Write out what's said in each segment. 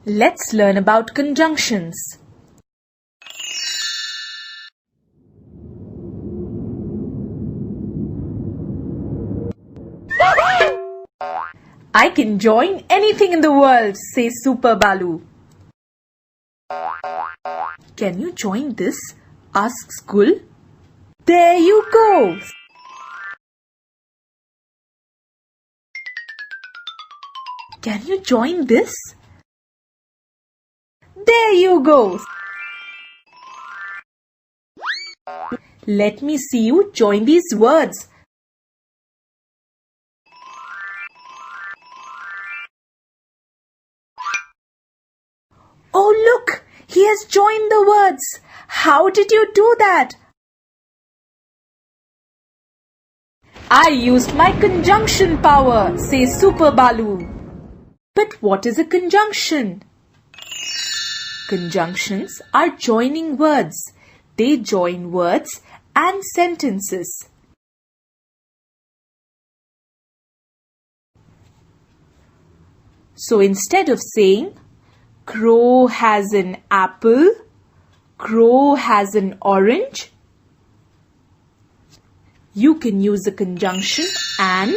Let's learn about conjunctions. I can join anything in the world, says Super Balu. Can you join this? Asks Gul. There you go. Can you join this? There you go. Let me see you join these words. Oh, look! He has joined the words. How did you do that? I used my conjunction power, says Super Balu. But what is a conjunction? Conjunctions are joining words. They join words and sentences. So instead of saying, Crow has an apple, Crow has an orange, you can use the conjunction and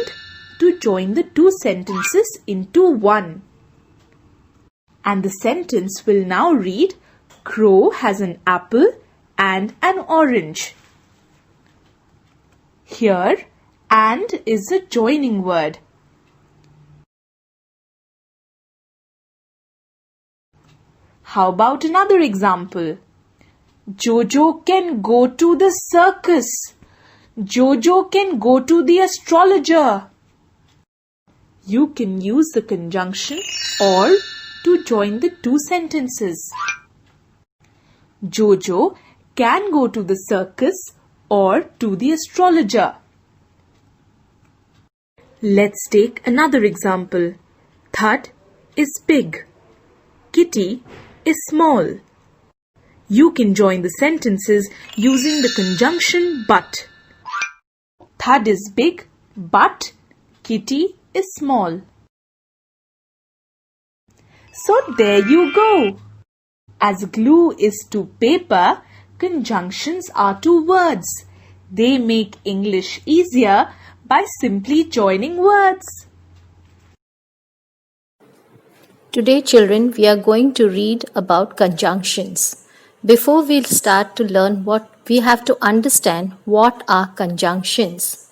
to join the two sentences into one. And the sentence will now read, Crow has an apple and an orange. Here, and is a joining word. How about another example? Jojo can go to the circus. Jojo can go to the astrologer. You can use the conjunction or to join the two sentences. Jojo can go to the circus or to the astrologer. Let's take another example. Thud is big. Kitty is small. You can join the sentences using the conjunction but. Thud is big, but Kitty is small. So there you go. As glue is to paper, conjunctions are to words. They make English easier by simply joining words. Today, children, we are going to read about conjunctions. Before we start to learn we have to understand what are conjunctions.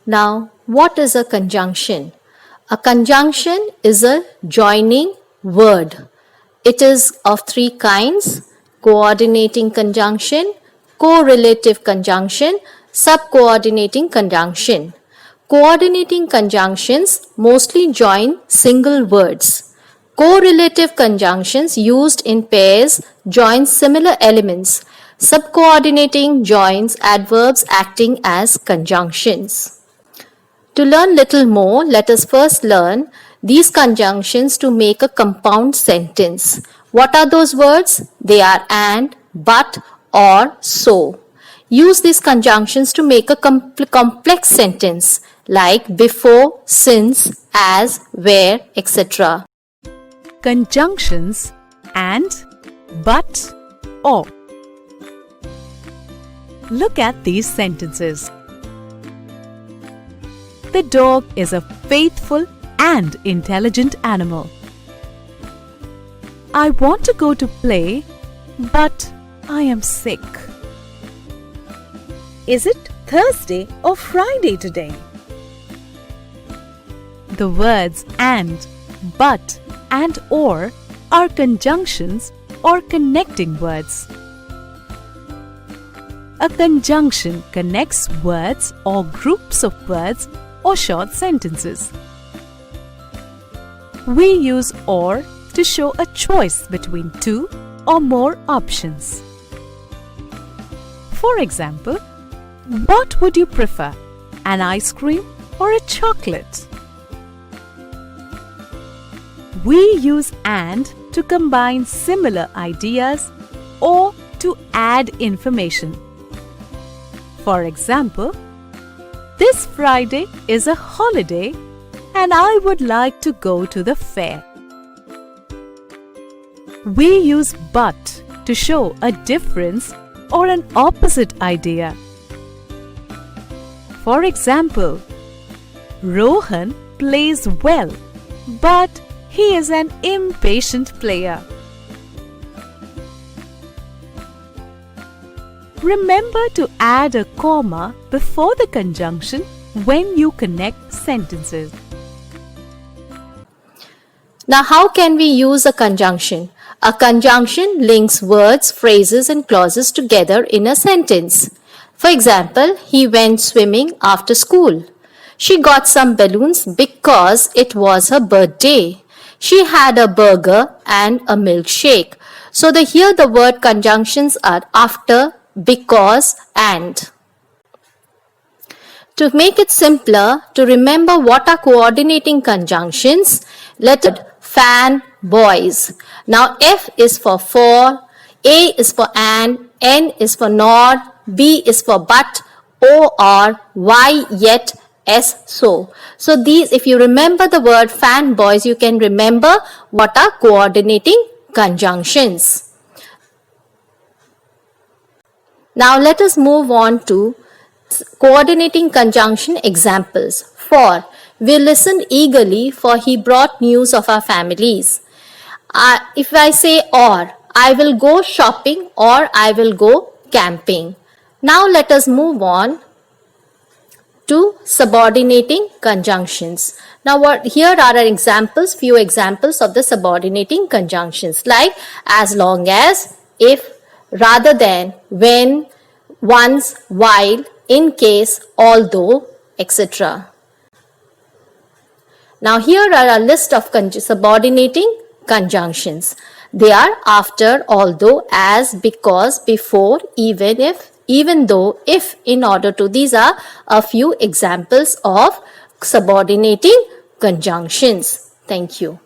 Now, what is a conjunction? A conjunction is a joining word. It is of three kinds: coordinating conjunction, correlative conjunction, subcoordinating conjunction. Coordinating conjunctions mostly join single words. Correlative conjunctions used in pairs join similar elements. Subcoordinating joins adverbs acting as conjunctions. To learn little more, let us first learn these conjunctions to make a compound sentence. What are those words? They are and, but, or, so. Use these conjunctions to make a complex sentence like before, since, as, where, etc. Conjunctions and, but, or. Look at these sentences. The dog is a faithful and intelligent animal. I want to go to play, but I am sick. Is it Thursday or Friday today? The words and, but, and or are conjunctions or connecting words. A conjunction connects words or groups of words or short sentences. We use or to show a choice between two or more options. For example, what would you prefer, an ice cream or a chocolate? We use and to combine similar ideas or to add information. For example, this Friday is a holiday, and I would like to go to the fair. We use but to show a difference or an opposite idea. For example, Rohan plays well, but he is an impatient player. Remember to add a comma before the conjunction when you connect sentences. Now, how can we use a conjunction? A conjunction links words, phrases, and clauses together in a sentence. For example, he went swimming after school. She got some balloons because it was her birthday. She had a burger and a milkshake. So here the word conjunctions are after, because, and. To make it simpler, to remember what are coordinating conjunctions, let it fan boys. Now F is for, A is for and, N is for nor, B is for but, O or, Y yet, S so. So these, if you remember the word fan boys, you can remember what are coordinating conjunctions. Now let us move on to coordinating conjunction examples. For, we listened eagerly for he brought news of our families. If I say or, I will go shopping or I will go camping. Now let us move on to subordinating conjunctions. Now here are our examples, few examples of the subordinating conjunctions like as long as, if, rather than, when, once, while, in case, although, etc. Now here are a list of subordinating conjunctions. They are after, although, as, because, before, even if, even though, if, in order to. These are a few examples of subordinating conjunctions. Thank you.